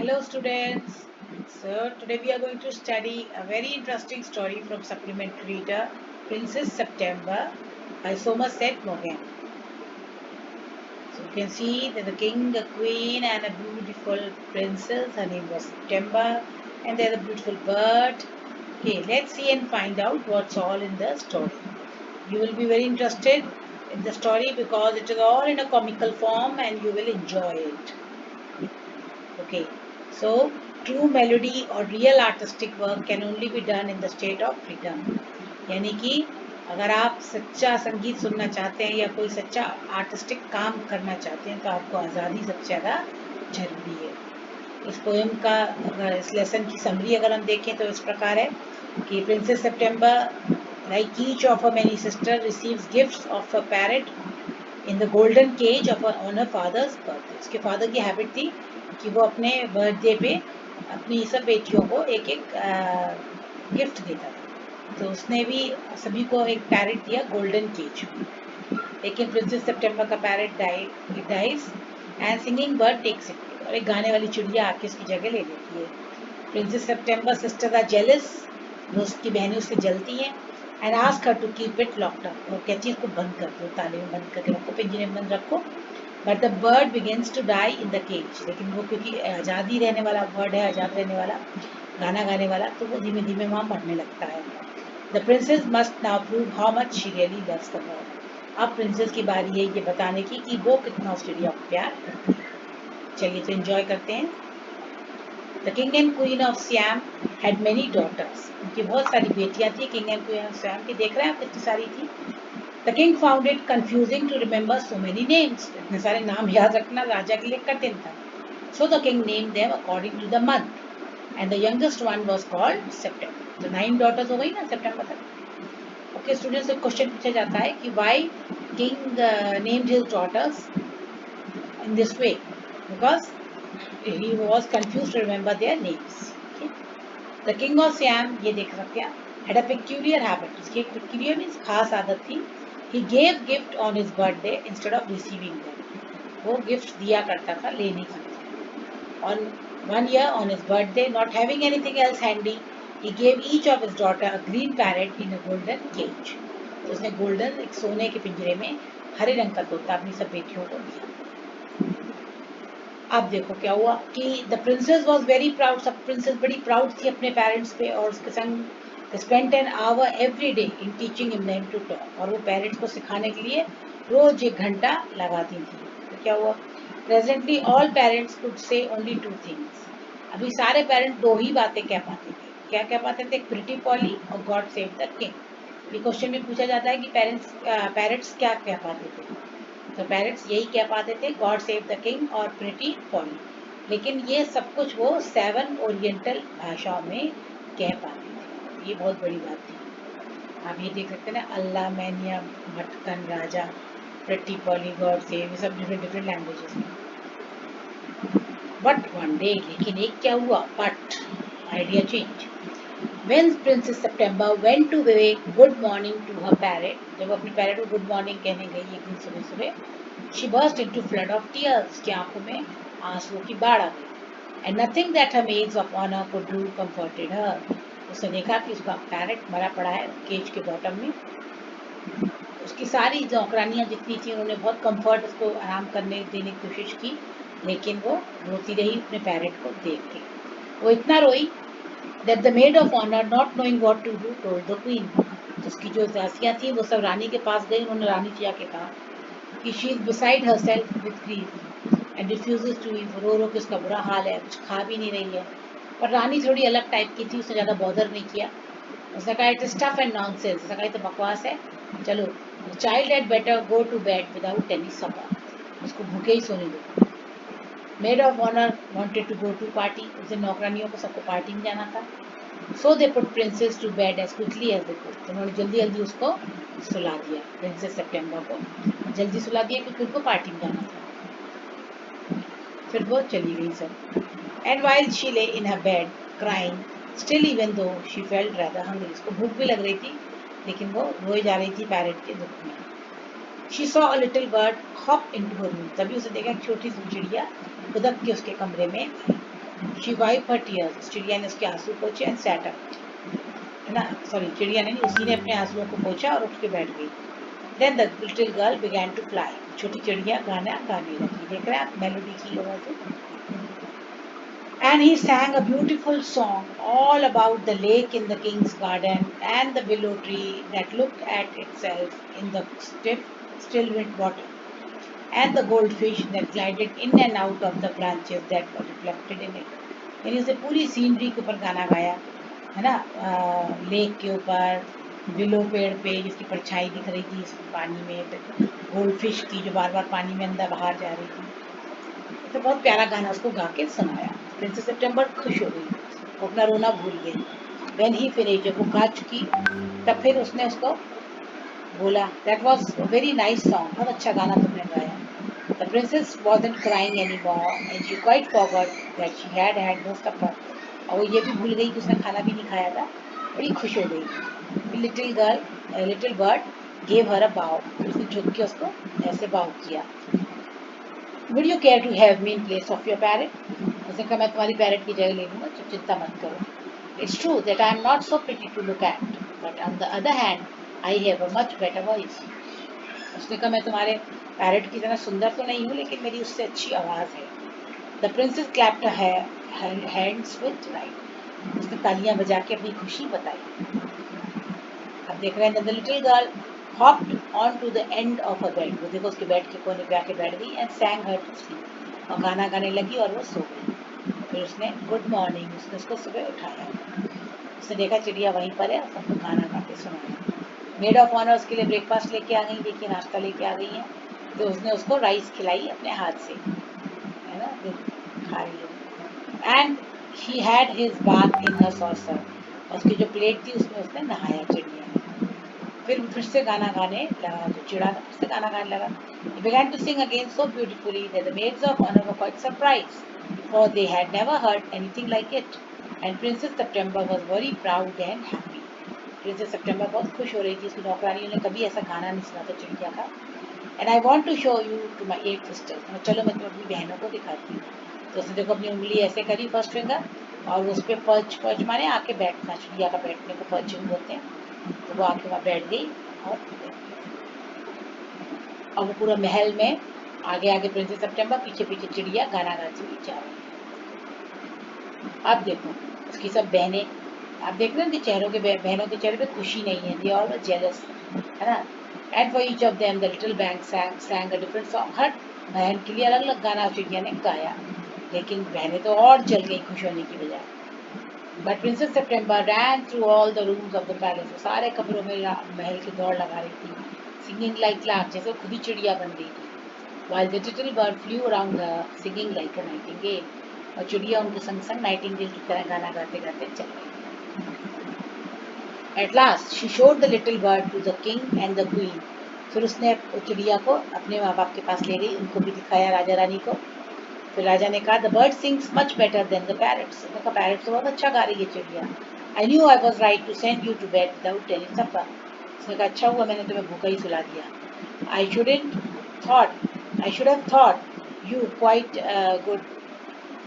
Hello students. So today we are going to study a very interesting story from supplementary reader Princess September by Somerset Maugham. So you can see that the king, the queen and a beautiful princess, her name was September, and there's a beautiful bird. Okay, let's see and find out what's all in the story. You will be very interested in the story because it is all in a comical form and you will enjoy it. Okay, so true melody or real artistic work can only be done in the state of freedom. यानी कि अगर आप सच्चा संगीत सुनना चाहते हैं या कोई सच्चा आर्टिस्टिक काम करना चाहते हैं तो आपको आज़ादी सबसे ज़्यादा जरूरी है. इस पोएम का अगर इस लेसन की समरी अगर हम देखें तो इस प्रकार है कि princess September like each of her many sisters receives gifts of a parrot in the golden cage of her on her father's birthday. उसके फादर की हैबिट थी कि वो अपने बर्थडे पे अपनी सब बेटियों को एक एक गिफ्ट देता था. तो उसने भी सभी को एक पैरेट दिया गोल्डन केज. लेकिन प्रिंसेस सितंबर का parrot dies and singing bird takes it. और एक गाने वाली चिड़िया आके उसकी जगह ले लेती है. Princess September sisters are jealous. वो उसकी बहनें उससे जलती हैं and ask her to keep it locked up. वो कहती है इसको बंद कर दो, ताले में बंद करके रखो, पिंजरे में बंद रखो. But the bird begins to die in the cage. लेकिन वो क्योंकि आज़ादी रहने वाला बर्ड है, आज़ाद रहने वाला, गाना गाने वाला, तो वो धीमे धीमे वहाँ मरने लगता है. The princess must now prove how much she really loves the bird. अब प्रिंसेस की बारी है ये बताने की कि वो कितना उस चिड़िया को प्यार करती है. चलिए तो एंजॉय करते हैं. The king and queen of Siam had many daughters. उनकी बहुत सारी बेटियां थी. King and queen of SIAM की देख रहे हैं आप कितनी सारी थी. The king found it confusing to remember so many names. इतने सारे नाम याद रखना राजा के लिए कठिन था. So the king named them according to the month, and the youngest one was called September. तो 9 daughters हो गई ना सितंबर तक. Okay, students से क्वेश्चन पूछा जाता है कि why king named his daughters in this way? Because he was confused to remember their names. Okay? The king of Siam, ये देख सकते हैं, had a peculiar habit. उसकी एक peculiar means खास आदत थी. He gave gift on his birthday instead of receiving them. वो गिफ्ट दिया करता था, ले नहीं करता. On one year on his birthday, not having anything else handy, he gave each of his daughter a green parrot in a golden cage. तो उसने golden एक सोने के पिंजरे में हरे रंग का तोता अपनी सब बेटियों को दिया. अब देखो क्या हुआ कि the princess was very proud. सब प्रिंसेस बड़ी प्राउड थी अपने पेरेंट्स पे और उसके संग spend an hour every day in teaching him to talk. और वो पेरेंट्स को सिखाने के लिए रोज 1 घंटा लगाती थी. तो क्या हुआ, presently all parents could say only 2 things. अभी सारे पेरेंट्स 2 ही बातें कह पाते थे. क्या कह पाते थे? प्रिटी पॉली और गॉड सेव द किंग. ये क्वेश्चन में पूछा जाता है कि पेरेंट्स क्या कह पाते थे. तो पेरेंट्स यही कह पाते थे, गॉड सेव द किंग और प्रिटी पॉली. लेकिन ये सब कुछ वो 7 ओरिएंटल भाषाओं में कह पाते थे. ये बहुत बड़ी बात थी. आप ये देख सकते हैं ना, अल्लाह, मैनिया, भटकन, राजा, प्रिटी पॉली, गॉड सेव, ये सब डिफरेंट डिफरेंट लैंग्वेजेस में. बट वन डे, लेकिन एक क्या हुआ, but idea change. When Princess September went to say good morning to her parrot, जब अपनी पैरेट को गुड मॉर्निंग कहने गई एक दिन सुबह सुबह, she burst into flood of tears. उसकी आंखों में आंसुओं की बाढ़ आ गई. And nothing that her maids of honor could do comforted her. उसने देखा कि उसका पैरेट मरा पड़ा है केज के बॉटम में. उसकी सारी नौकरानियां जितनी थी उन्होंने बहुत कंफर्ट उसको आराम करने देने की कोशिश की, लेकिन वो रोती रही अपने पैरेट को देख के. वो इतना रोई that the maid of honor, not knowing what to do, told the queen. उसकी जो दासियां थी वो सब रानी के पास गई. उन्होंने रानी से जाके कहा कि she is beside herself with grief and refuses to eat. रो रो के उसका बुरा हाल है, कुछ खा भी नहीं रही है. पर रानी थोड़ी अलग टाइप की थी, उसने ज़्यादा बॉदर नहीं किया. उसने कहा it is tough and nonsense. उसने कहा ये तो बकवास है, चलो child had better go to bed without any supper. उसको भूखे ही सोने दो. Maid of honour wanted to go to party. उस दिन नौकरानियों को सबको पार्टी में जाना था. So they put princess to bed as quickly as they could. उन्होंने जल्दी जल्दी उसको सुला दिया. प्रिंसेस सितंबर को जल्दी सुला दिया क्योंकि उनको पार्टी में जाना था. फिर वो चली गई सब. एंड वाइल शी ले इन हर bed crying still even though she felt rather hungry. उसको भूख भी लग रही थी लेकिन वो रोए जा रही थी पैरेट के दुख में. She saw a little bird hop into her room. तभी उसे देखा एक छोटी सी चिड़िया उदक के उसके कमरे में आई. शी वाइप हर टीयर्स, चिड़िया ने उसके आंसू पोंछे एंड सैट अप, है ना, सॉरी चिड़िया ने नहीं, उसी ने अपने आंसुओं को पोंछा और उठ के बैठ गई। Then the little girl began to fly, छोटी चिड़िया गाना गाने लगी, देख रहे हैं आप मेलोडी की वजह से। And he sang a beautiful song all about the lake in the king's garden and the willow tree that looked at itself in the still water, and the goldfish that glided in and out of the branches that were reflected in it. यानी उसे पूरी scenery के ऊपर गाना गाया, है ना, lake के ऊपर, विलो पेड़ पे जिसकी परछाई दिख रही थी इस पानी में, गोल्ड फिश थी जो बार बार पानी में अंदर बाहर जा रही थी। तो बहुत प्यारा गाना उसको गा के सुनाया। प्रिंसेस सितंबर खुश हो गई, वो अपना रोना भूल गई। व्हेन ही फिनिश, जब वो गा चुकी तब फिर उसने उसको बोला, that was a very nice song, बहुत अच्छा गाना तुमने गाया। The princess wasn't crying anymore and she quite forgot that she had had no supper, और वो ये भी भूल गई कि उसने खाना भी नहीं खाया था, बड़ी खुश हो गई। Little bird gave her a bow, उसने झुक के उसको ऐसे बाउ किया। Would you care to have me in place of your parrot? उसने कहा मैं तुम्हारी पैरट की जगह ले लूंगा, तो चिंता मत करो। It's true that I am not so pretty to look at, but on the other hand, I have a much better voice. उसने कहा मैं तुम्हारे पैरट की तरह सुंदर तो नहीं हूँ, लेकिन मेरी उससे अच्छी आवाज़ है। The princess clapped her hands with delight. उसने तालियां बजा के अपनी खुशी बताई। अब देख रहे हैं, the little girl hopped onto the end of her bed. वो देखो उसके बेड के कोने पे आके बैठ गई and sang her to sleep. और गाना गाने लगी और वो सो गई। फिर उसने गुड मॉर्निंग, उसने उसको सुबह उठाया। उसने देखा चिड़िया वहीं पर है और सबको गाना गा के सुनाया। मेड ऑफ ऑनर उसके लिए ब्रेकफास्ट लेके आ गई, देखिए नाश्ता लेके आ गई है। तो उसने उसको राइस खिलाई अपने हाथ से, है ना, खा रही है। And he had his bath in her saucer, उसकी जो प्लेट थी उसमें उसने नहाया चिड़िया ने। फिर से गाना गाने लगा, जो चिड़ा था फिर से गाना गाने लगा। He began to sing again so beautifully that the maids of honor were quite surprised, for they had never heard anything like it. And Princess September was very proud and happy. Princess September बहुत खुश हो रही थी, उसकी नौकरानियों ने कभी ऐसा गाना नहीं सुना था चिड़िया का। And I want to show you to my 8 sisters. चलो मैं तुम्हें अपनी बहनों को दिखाती हूँ। तो उसने देखो अपनी उंगली ऐसे करी फर्स्ट फिंगर, और उस पर पर्च माने आके बैठना, चिड़िया का बैठने को पर्चिंग बोलते हैं। तो वो आके वहाँ बैठ गई और वो पूरा महल में आगे आगे प्रिंसेस सितंबर, पीछे पीछे चिड़िया गाना गाती हुई जा रही है। अब देखो उसकी सब बहनें, आप देख रहे हैं उनके चेहरों के, बहनों के चेहरे पे खुशी नहीं है, दे ऑल वर जेलस, है ना। And for each of them the little bank sang a different song. हर बहन के लिए अलग अलग गाना चिड़िया ने गाया, लेकिन बहनें तो और जल गई खुश होने की बजाय। But Princess September ran through all the rooms of the palace. सारे कमरों में महल की दौड़ लगा रही थी, singing like lark, जैसे खुद ही चिड़िया बन गई थी। While the little bird flew around her, singing like a nightingale. और चिड़िया उनके संग संग नाइटिंगेल की तरह गाना गाते गाते चल गई। At last she showed the little bird to the king and the queen. फिर उसने चिड़िया को अपने माँ बाप के पास ले गई, उनको भी दिखाया, राजा रानी को। फिर राजा ने कहा, the bird sings much better then the parrots. उसने कहा पैरट तो बहुत अच्छा गा रही है चिड़िया। I knew I was right to send you to bed without any supper. उसने कहा अच्छा हुआ मैंने तुम्हें भूखा ही सुला दिया। I should have thought you quite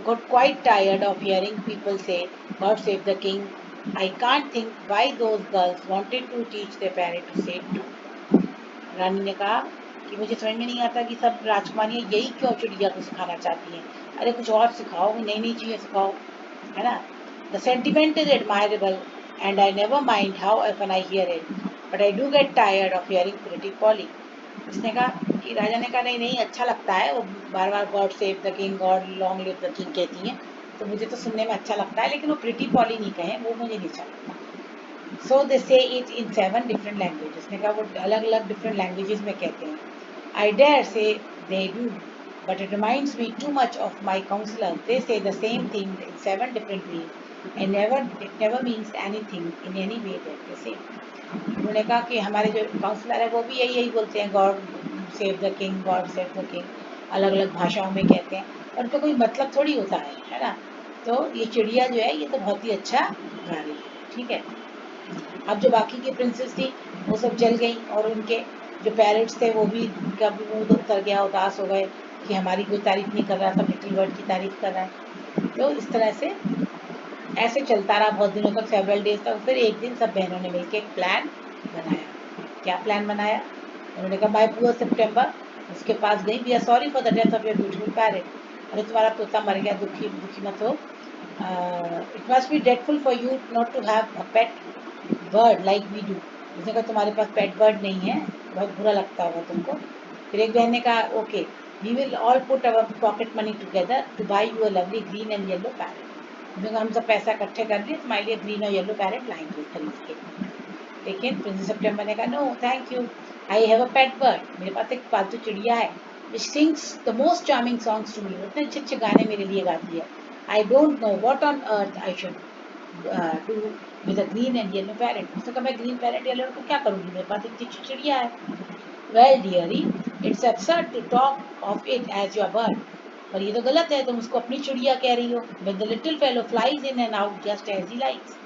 got quite tired of hearing people say, God save the king. I can't think why those girls wanted to teach their parrot to say it too. रानी ने कहा कि मुझे समझ में नहीं आता कि सब राजकुमारियाँ यही क्यों चिड़िया को सिखाना चाहती हैं। अरे कुछ और सिखाओ, नई नई चीज़ें सिखाओ, है ना। The sentiment is admirable and I never mind how often I hear it, but I do get tired of hearing pretty Polly. उसने कहा कि राजा ने कहा नहीं नहीं अच्छा लगता है, वो बार बार God save the king, God long live the king कहती हैं, तो मुझे तो सुनने में अच्छा लगता है, लेकिन वो प्रिटी पॉली नहीं कहें, वो मुझे नहीं अच्छा लगता। सो दे से इट इन 7 डिफरेंट लैंग्वेजेस। ने कहा वो अलग अलग डिफरेंट लैंग्वेजेस में कहते हैं। I dare say they do, but it reminds me too much of my counselor. They say the same thing in 7 different ways, and it never means anything in any way that they say. उन्होंने कहा कि हमारे जो counsellor है वो भी यही बोलते हैं, God save the king, God save the king, अलग अलग भाषाओं में कहते हैं, और उनका कोई मतलब थोड़ी होता है ना। तो ये चिड़िया जो है ये तो बहुत ही अच्छा गा रही है, ठीक है। अब जो बाकी की प्रिंसेस थी वो सब जल गई, और उनके जो पैरट्स थे वो भी, उनका भी मुंह उतर गया, उदास हो गए कि हमारी कोई तारीफ नहीं कर रहा, सब लिटिल बर्ड की तारीफ कर रहा है। तो इस तरह से ऐसे चलता रहा बहुत दिनों तक, सेवरल डेज तक। फिर एक दिन सब बहनों ने मिलकर एक प्लान बनाया। क्या प्लान बनाया? उन्होंने कहा माय पुअर सितंबर, उसके पास गई, we are sorry for the death of your beautiful parrot. अरे तुम्हारा तोता मर गया, दुखी दुखी मत हो। It must be dreadful for you not to have a pet bird like we do. उसने कहा तुम्हारे पास पेट बर्ड नहीं है, बहुत बुरा लगता होगा तुमको। फिर एक बहन ने कहा okay, we will all put our pocket money together to buy you a lovely green and yellow parrot. हम सब पैसा इकट्ठे कर लिए, तुम्हारे लिए ग्रीन और येलो पैरेट लाएंगे खरीद के। लेकिन प्रिंसेस सितंबर ने कहा no thank you, I have a pet bird, मेरे पास एक पालतू चिड़िया है, which sings the most charming songs to me, इतने अच्छे अच्छे गाने मेरे लिए गाती है। I don't know what on earth I should do with a green and yellow parrot। उसने कहा मैं ग्रीन पैरेट येलो को क्या करूँगी, मेरे पास इतनी अच्छी चिड़िया है। Well dearie, it's absurd to talk of it as your bird। पर ये तो गलत है, तुम उसको अपनी चिड़िया कह रही हो। When the little fellow flies in and out just as he likes।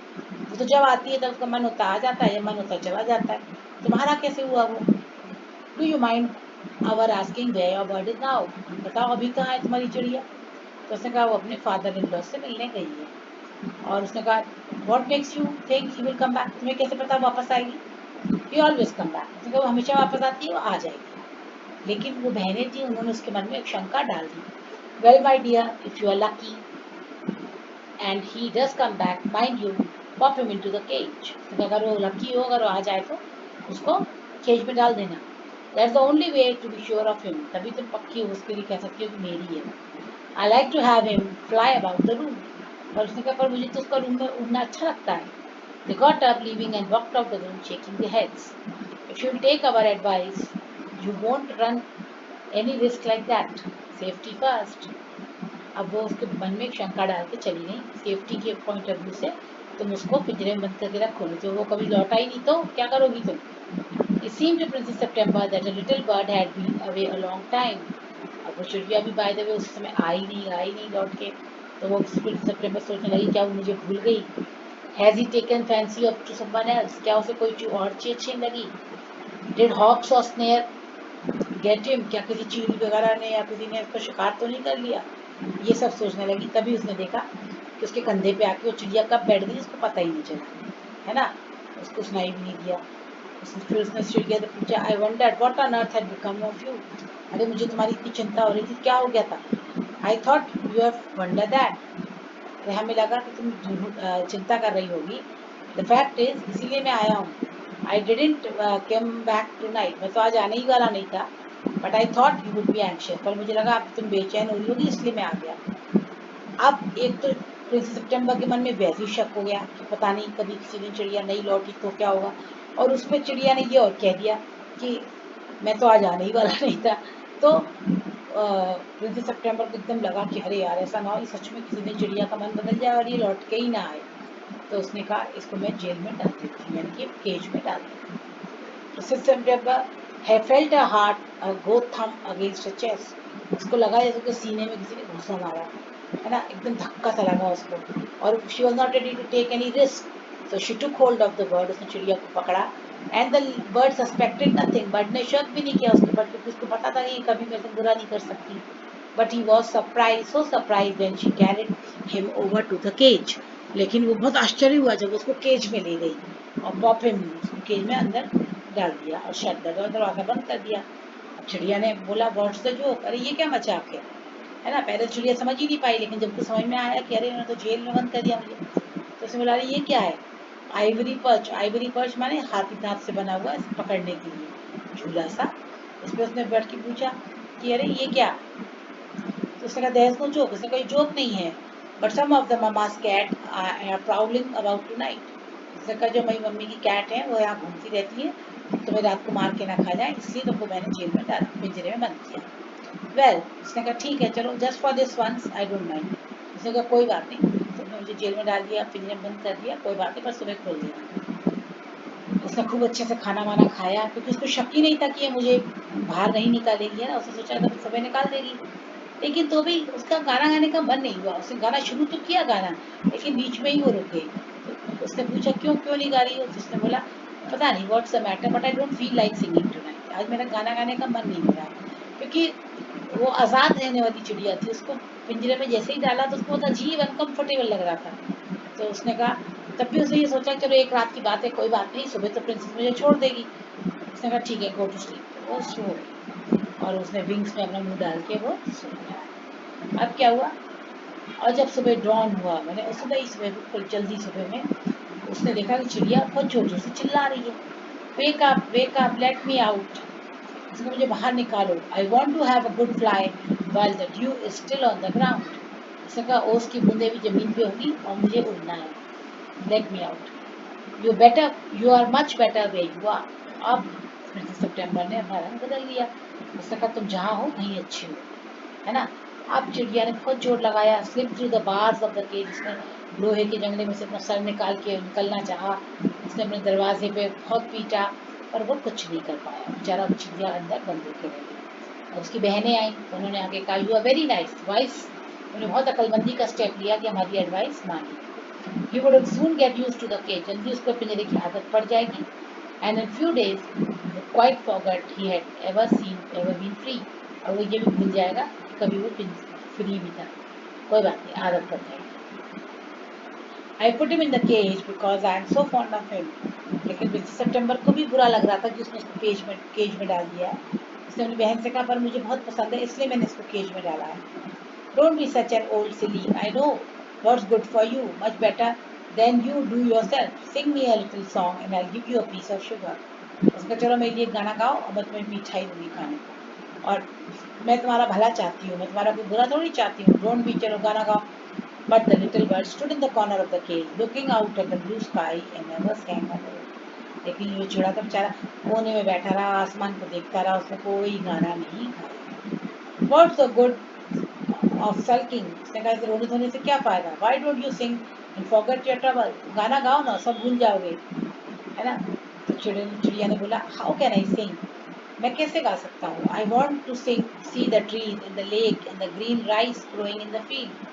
वो तो जब आती है तब उसका मन होता आ जाता है, जब मन होता चला जाता है। तुम्हारा कैसे हुआ वो? Do you mind our asking where your bird is now? बताओ अभी कहाँ है तुम्हारी चिड़िया? तो उसने कहा वो अपने फादर इन लॉ से मिलने गई है। और उसने कहा what makes you think he will come back? तुम्हें कैसे पता वापस आएगी? ही ऑलवेज कम बैक। उसने कहा वो हमेशा वापस आती है, वो आ जाएगी। लेकिन वो बहनें थी, उन्होंने उसके मन में एक शंका डाल दी। Well my dear, if you are lucky and he does come back, mind you, pop him into the cage। तो अगर वो लकी हो, अगर वो आ जाए तो उसको केज में डाल देना। That's the only way to be sure of him। तभी तुम पक्की हो उसके लिए कह सकती हो कि मेरी है। I like to have him fly about the room। पर उसने कहा पर मुझे तो उसका रूम में उड़ना अच्छा लगता है। They got up, leaving and walked out the room, shaking their heads। If you'll take our advice, you won't run any risk like that। Safety first। अब वो उसके मन में एक शंका डाल के चली गई, सेफ्टी के पॉइंट ऑफ व्यू से तुम उसको पिंजरे में बंद करके रखोगे तो वो कभी लौट आई नहीं तो क्या करोगी तुम? It seemed to Princess September that a little bird had been away a long time। अब वो चिड़िया भी बाय द वे उस समय आई नहीं लौट के। तो वो प्रिंसेस सेप्टेम्बर सोचने लगी क्या वो मुझे भूल गई? Has he taken fancy of to someone else? क्या उसे कोई और चीज अच्छी लगी? Did hawks or snare get him? क्या किसी चील वगैरह ने या किसी ने उसका शिकार तो नहीं कर लिया? ये सब सोचने लगी। तभी उसने देखा कि उसके कंधे पे आके वो चिड़िया कब बैठ गई, उसको पता ही नहीं चला, है ना? उसको सुनाई भी नहीं दिया। फिर उसने चिड़िया से पूछा आई wandered what on earth had become of you. अरे मुझे तुम्हारी इतनी चिंता हो रही थी, क्या हो गया था? I thought you have wondered that. अरे हमें लगा कि तुम चिंता कर रही होगी। द फैक्ट इज, इसीलिए मैं आया हूँ। I didn't come back tonight, मैं तो आज आने ही वाला नहीं था। But I thought you would be anxious, पर मुझे लगा अब तुम बेचैन हो रही होगी, इसलिए मैं आ गया। अब एक तो प्रिंसेस सितंबर के मन में वैसे ही शक हो गया कि पता नहीं कभी किसी दिन चिड़िया नहीं लौटी तो क्या होगा। और उसमें चिड़िया ने ये और कह दिया कि मैं तो आज आने ही वाला नहीं था। तो प्रिंसेस सितंबर को एकदम लगा कि अरे यार ऐसा ना हो सच में किसी दिन चिड़िया का मन बदल जाए और ये लौट के ही ना आए। तो उसने कहा इसको मैं जेल में डाल देती हूँ, यानी कि केज में डाल देती हूँ। Princess September had felt her heart go thump against her chest। उसको लगा जैसे कि सीने में किसी ने घुसा मारा, है ना? एकदम धक्का सा लगा उसको। और she was not ready to take any risk, so she took hold of the bird। उसने चिड़िया को पकड़ा। and the bird suspected nothing। Bird ने शक भी नहीं किया उसके ऊपर, क्योंकि उसको पता था कि ये कभी मेरे से बुरा नहीं कर सकती। but he was surprised, so surprised when she carried him over to the cage। लेकिन वो बहुत आश्चर्य हुआ जब उसको केज में ले गई और पॉप हिम केज में अंदर डाल दिया और शट द डोर, दरवाजा बंद कर दिया। अब चिड़िया ने बोला व्हाट्स द जोक? अरे ये क्या मजाक है ना? पहले चिड़िया समझ ही नहीं पाई, लेकिन जब तो समझ में आया कि अरे इन्होंने तो जेल में बंद कर दिया मुझे, तो उसने बोला अरे ये क्या है? Ivory perch. आइवरी पर्च माने हाथी दांत से बना हुआ है पकड़ने के लिए झूला सा। उस पर उसने बैठ के पूछा कि अरे ये क्या? तो उसने कहा देयर इज नो जोक। उसने कहा जोक नहीं है, but some of the mama's cat are prowling about tonight. उसने कहा जो मेरी मम्मी की कैट है वो यहाँ घूमती रहती है, तुम्हें रात को मार के ना खा जाए, इसलिए तुमको मैंने जेल में डाला, पिंजरे में बंद किया। वेल उसने कहा ठीक है चलो, just for this once I don't mind. उसने कहा कोई बात नहीं, तुमने मुझे जेल में डाल दिया, पिंजरे में बंद कर दिया, कोई बात नहीं, पर सुबह खोल देना। उसने खूब अच्छे से खाना वाना खाया, क्योंकि उसको शक ही नहीं था कि ये मुझे बाहर नहीं निकालेगी, है ना? उसने सोचा था सुबह निकाल देगी। लेकिन तो भी उसका गाना गाने का मन नहीं हुआ। उसने गाना शुरू तो किया गाना, लेकिन बीच में ही वो रुक गई। तो उसने पूछा क्यों क्यों नहीं गा रही हो? तो उसने बोला पता नहीं what's the matter, but I don't feel like singing tonight. आज मेरा गाना गाने का मन नहीं हो रहा है। क्योंकि वो आज़ाद रहने वाली चिड़िया थी, उसको पिंजरे में जैसे ही डाला तो उसको बहुत अजीब अनकम्फर्टेबल लग रहा था। तो उसने कहा, तब भी उसने ये सोचा चलो एक रात की बात है, कोई बात नहीं, सुबह तो प्रिंसेस मुझे छोड़ देगी। उसने कहा ठीक है, गो टू स्लीप। तो वो सो गई और उसने विंग्स में अपना मुंह डाल के वो सो गया। अब क्या हुआ, और जब सुबह डॉन हुआ, मैंने सुबह ही सुबह बिल्कुल जल्दी सुबह में उसने देखा कि चिड़िया बहुत जोर जोर से चिल्ला रही है, wake up, let me out, उसने मुझे बाहर निकालो, I want to have a good fly while the dew is still on the ground. उसने कहा ओस की बूंदे भी जमीन पे होगी और मुझे उड़ना है, let me out, you are much better where you are. अब प्रिंसेस सितंबर ने अपना रंग बदल लिया, उसने कहा तुम जहाँ हो वहीं अच्छी हो, है ना। अब चिड़िया ने बहुत जोर लगाया, slip through the bars of the cage, उसने लोहे के जंगले में से अपना सर निकाल के निकलना चाहा, उसने अपने दरवाजे पे बहुत पीटा, पर वो कुछ नहीं कर पाया, बेचारा चिड़िया अंदर बंद होकर रह गया। और उसकी बहनें आई तो उन्होंने आगे कहा you are very nice voice, उन्होंने बहुत अकलमंदी का स्टेप लिया कि हमारी एडवाइस मानी। He would soon get used to the cage, जल्दी उसको पिंजरे की आदत पड़ जाएगी, and in few days quite forgot he had ever been free, और वो ये भी भूल जाएगा कि कभी वो फ्री भी था। कोई बात नहीं, आदत पड़ जाएगी। I put him in the cage because I am so fond of him, लेकिन मिस्टर सितंबर को भी बुरा लग रहा था कि उसने उसको केज में डाल दिया है। उसने अपनी बहन से कहा पर मुझे बहुत पसंद है इसलिए मैंने इसको केज में डाला है। Don't be such an old silly, I know what's good for you much better than you do yourself, sing me a little song and I will give you a piece of sugar. उसने कहा चलो मेरे लिए गाना गाओ और मैं तुम्हें मिठाई दूंगी खाने को, और मैं तुम्हारा भला चाहती हूँ, मैं तुम्हारा कोई बुरा थोड़ी चाहती हूँ, डोंट बी, चलो गाना गाओ। But the little bird stood in the corner of the cage, looking out at the blue sky and never sang a word. लेकिन ये चिड़ा था बेचारा, कोने में बैठा रहा, आसमान को देखता रहा, उसने कोई गाना नहीं गाया। What's the good of sulking? उसने कहा रोने धोने से क्या फायदा? Why don't you sing and forget your trouble? गाना गाओ ना, सब भूल जाओगे, है ना। तो चिड़िया ने बोला How can I sing? मैं कैसे गा सकता हूँ? I want to sing, see the trees and the lake and the green rice growing in the field.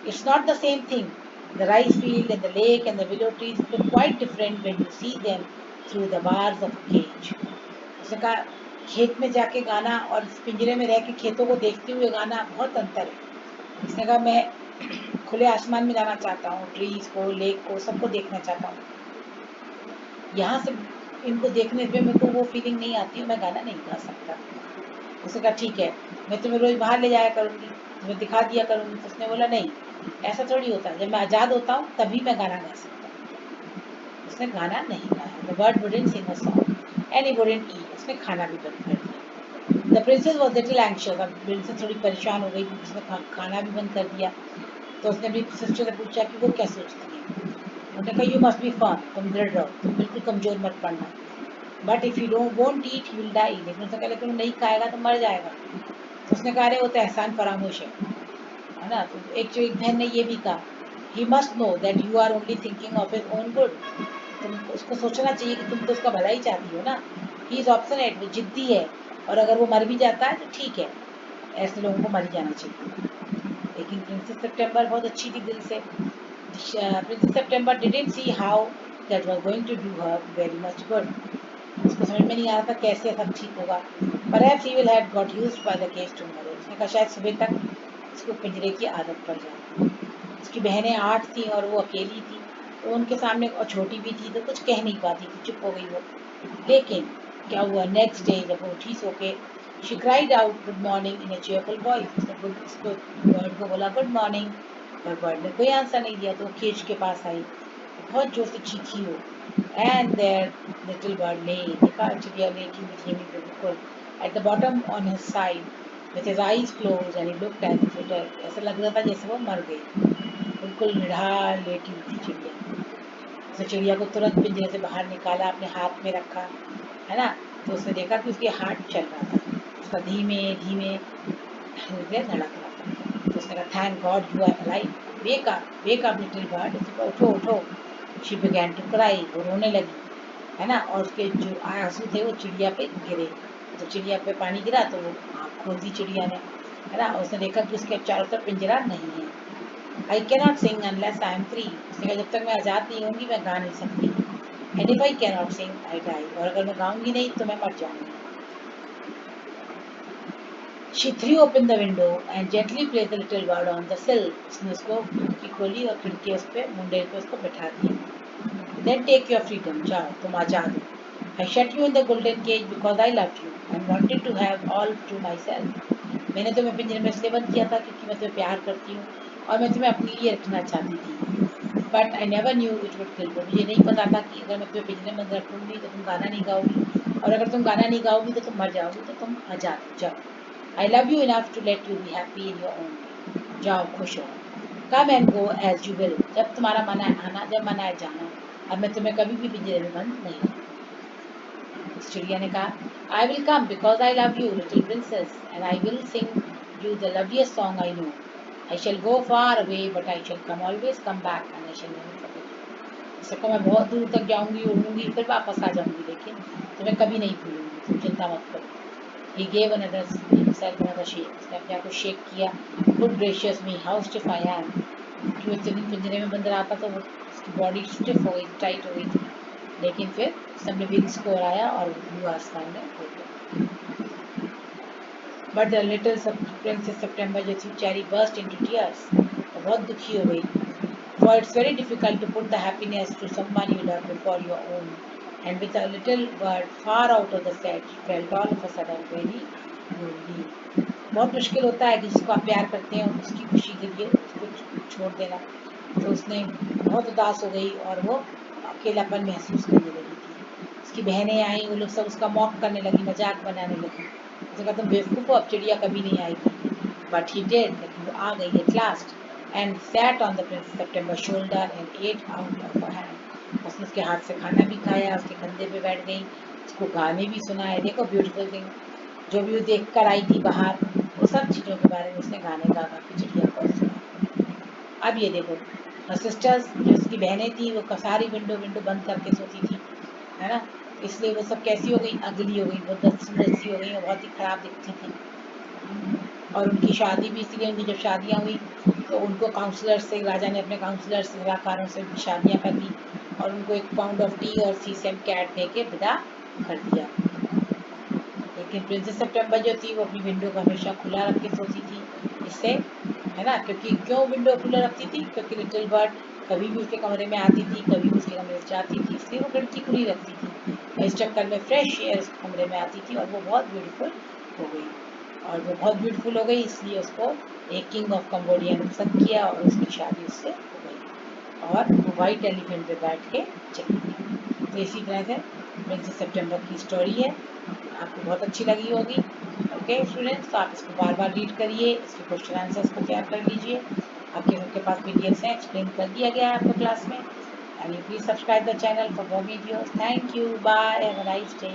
It's not the same thing. The rice field and the lake and the willow trees look quite different when you see them through the bars of a cage. उसने कहा खेत में जाके गाना और पिंजरे में रह के खेतों को देखते हुए गाना बहुत अंतर है। उसने कहा मैं खुले आसमान में जाना चाहता हूँ, ट्रीज को, लेक को, सबको देखना चाहता हूँ, यहाँ से इनको देखने पे मेरे को वो फीलिंग नहीं आती, मैं गाना नहीं गा सकता। उसने कहा ठीक है, मैं तुम्हें रोज बाहर ले जाया करूंगी, तुम्हें दिखा दिया करूंगी। तो उसने बोला नहीं, ऐसा थोड़ी होता है, जब मैं आज़ाद होता हूँ तभी मैं गाना गा सकता हूँ। उसने गाना नहीं गाया। The bird wouldn't sing a song and he wouldn't eat, उसने खाना भी बंद कर दिया। The princess was little anxious, अब प्रिंसेस थोड़ी परेशान हो गई क्योंकि उसने खाना भी बंद कर दिया। तो उसने अपनी सिस्टर से पूछा कि वो क्या सोचती है। उन्होंने कहा यू मस्ट बी फर्म, तुम दृढ़ रहो, तुम बिल्कुल कमजोर मत पड़ना। But if you don't won't eat you will die, लेकिन उसने कहा लेकिन वो नहीं खाएगा तो मर जाएगा। तो उसने कहा अरे वो तो एहसान फरामोश है ना। तो एक बहन ने ये भी कहा he must know that you are only thinking of his own good, तुम उसको सोचना चाहिए कि तुम तो उसका भला ही चाहती हो ना। ही इज ऑब्स्टिनेट, वो जिद्दी है, और अगर वो मर भी जाता है तो ठीक है, ऐसे लोगों को मर जाना चाहिए। लेकिन प्रिंसेस सितंबर बहुत अच्छी थी दिल से। प्रिंसेस सितंबर didn't see how that was going to do her very much good, उसको समझ में नहीं आ रहा था कैसे सब ठीक होगा। Perhaps he will have got used by the cage tomorrow, उसने कहा शायद सुबह तक उसको पिंजरे की आदत पड़ जाए। उसकी बहनें 8 थी और वो अकेली थी, तो उनके सामने, और छोटी भी थी तो कुछ कह नहीं पाती थी, चुप हो गई वो। लेकिन क्या हुआ, नेक्स्ट डे जब वो उठी सो के, she cried out good morning in a cheerful voice, उसने उसको बर्ड को बोला गुड मॉर्निंग, पर बर्ड ने कोई आंसर नहीं दिया। तो वो केज के पास आई, बहुत जोर से चीखी हो, एंड देयर लिटिल बर्ड ले, देखा चिड़िया लेटी हुई थी बिल्कुल at the bottom on his side with his eyes closed and he looked as if it ऐसा लग रहा था जैसे वो मर गई, बिल्कुल निढाल लेटी हुई थी चिड़िया। उसने चिड़िया को तुरंत पिंजरे से बाहर निकाला, अपने हाथ में रखा, है ना। तो उसने देखा कि उसके हार्ट चल रहा था, उसका धीमे धीमे हृदय धड़क रहा था। तो उसने कहा thank God you are alive, wake up little bird, उसने कहा उठो उठो। शी बिगैन टू क्राई, वो रोने लगी, है ना, और उसके जो आंसू थे वो चिड़िया पे गिरे। तो चिड़िया पे पानी गिरा तो वो आँख खोल दी चिड़िया ने, है ना। उसने देखा कि उसके चारों तरफ पिंजरा नहीं है। I cannot sing unless I am free, उसने कहा जब तक मैं आज़ाद नहीं होंगी मैं गा नहीं सकती। And if I cannot sing I die, और अगर मैं गाऊंगी नहीं तो मैं मर जाऊंगी। She threw open the window and gently placed the little bird on the sill. उसने उसको खिड़की खोली और खिड़की उस पे मुंडे पे उसको बैठा दिया. Then take your freedom. जाओ, तुम आजाद हो. I shut you in the golden cage because I loved you and wanted to have all to myself. मैंने तुम्हें पिंजरे में इसलिए बंद किया था क्योंकि मैं तुम्हें प्यार करती हूँ और मैं तुम्हें अपने लिए रखना चाहती थी. But I never knew it would kill you. मुझे नहीं पता था कि अगर मैं तुम्हें पिंजरे में रखूंगी तो तुम गाना नहीं गाओगी और अगर तुम गाना नहीं गाओगी तो तुम मर जाओगी. तो तुम आजाद हो जाओ. I love you enough to let you be happy in your own way. जाओ, खुश हो. Come and go as you will. जब तुम्हारा मन आए आना, जब मन आए जाना. अब मैं तुम्हें कभी भी पिंजरे में बंद नहीं रखूंगी. चिड़िया ने कहा, I will come because I love you, little princess, and I will sing you the loveliest song I know. I shall go far away, but I shall come always come back, and I shall never forget you. इसको मैं बहुत दूर तक जाऊंगी, उड़ूंगी, फिर वापस आ जाऊंगी, लेकिन तुम्हें कभी नहीं भूलूंगी. तुम चिंता मत करो. He gave himself another shake. उसने अपने आप को शेक किया. Good gracious me, how stiff I am. क्योंकि वो इतनी पिंजरे में बंद रहा था तो वो उसकी बॉडी स्टिफ हो गई, टाइट हो गई थी. लेकिन फिर सबने विंग्स को उड़ाया और ब्लू आसमान में उड़ गया. But the little Princess September जो थी बेचारी burst into tears. वो बहुत दुखी हो गई. For it's very difficult to put the happiness to someone you love before your own. And with a little bird far out of the set, she felt all of a sudden very lonely. बहुत मुश्किल होता है कि जिसको आप प्यार करते हैं उसकी खुशी के लिए उसको छोड़ देना. तो उसने बहुत उदास हो गई और वो अकेलापन महसूस करने लगी थी. उसकी बहनें आई, वो लोग सब उसका मॉक करने लगी, मजाक बनाने लगी. उसने कहा, तुम बेवकूफ़ हो, अब चिड़िया कभी नहीं आएगी. But he did, लेकिन वो आ गई at last. And sat on the Princess September's shoulder and ate out of her hand. उसने उसके हाथ से खाना भी खाया, उसके कंधे पे बैठ गई, उसको गाने भी सुनाए. देखो ब्यूटीफुल थिंग, जो भी वो देख कर आई थी बाहर, वो सब चीज़ों के बारे में उसने गाने गा गा के चिड़िया को सुना. अब ये देखो, सिस्टर्स जो उसकी बहनें थी वो सारी विंडो विंडो बंद करके सोती थी, है ना. इसलिए वो सब कैसी हो गई, अगली हो गई, बहुत सुंदर सी हो गई, बहुत ही खराब दिखती थी. और उनकी शादी भी इसलिए, उनकी जब शादियाँ हुई तो उनको काउंसलर से, राजा ने अपने काउंसलर से, सलाहकारों से उनकी शादियाँ कर दी और उनको 1 पाउंड ऑफ टी और सीसम कैट दे के विदा कर दिया. लेकिन प्रिंसेस सितंबर जो थी वो अपनी विंडो को हमेशा खुला रख के सोती थी. इससे, है ना, क्योंकि क्यों विंडो खुला रखती थी, क्योंकि लिटिल बर्ड कभी भी उसके कमरे में आती थी, कभी भी उसके कमरे में जाती थी, इसलिए वो खिड़की खुली रखती थी. इस चक्कर में फ्रेश एयर उसके कमरे में आती थी और वो बहुत ब्यूटीफुल हो गई. और वो बहुत ब्यूटीफुल हो गई, इसलिए उसको एक किंग ऑफ कंबोडिया ने पसंद किया और उसकी शादी उससे हो गई और वो वाइट एलिफेंट पे बैठ के चली गई. तो इसी तरह से प्रिंसेस सितंबर की स्टोरी है. आपको बहुत अच्छी लगी होगी. ओके स्टूडेंट्स, तो आप इसको बार बार रीड करिए, इसके क्वेश्चन आंसर्स को तैयार कर लीजिए. आपके सबके पास पीडीएफ है, एक्सप्लेन कर दिया गया है आपको क्लास में. And you please subscribe the channel for more videos. Thank you, bye, have a nice day.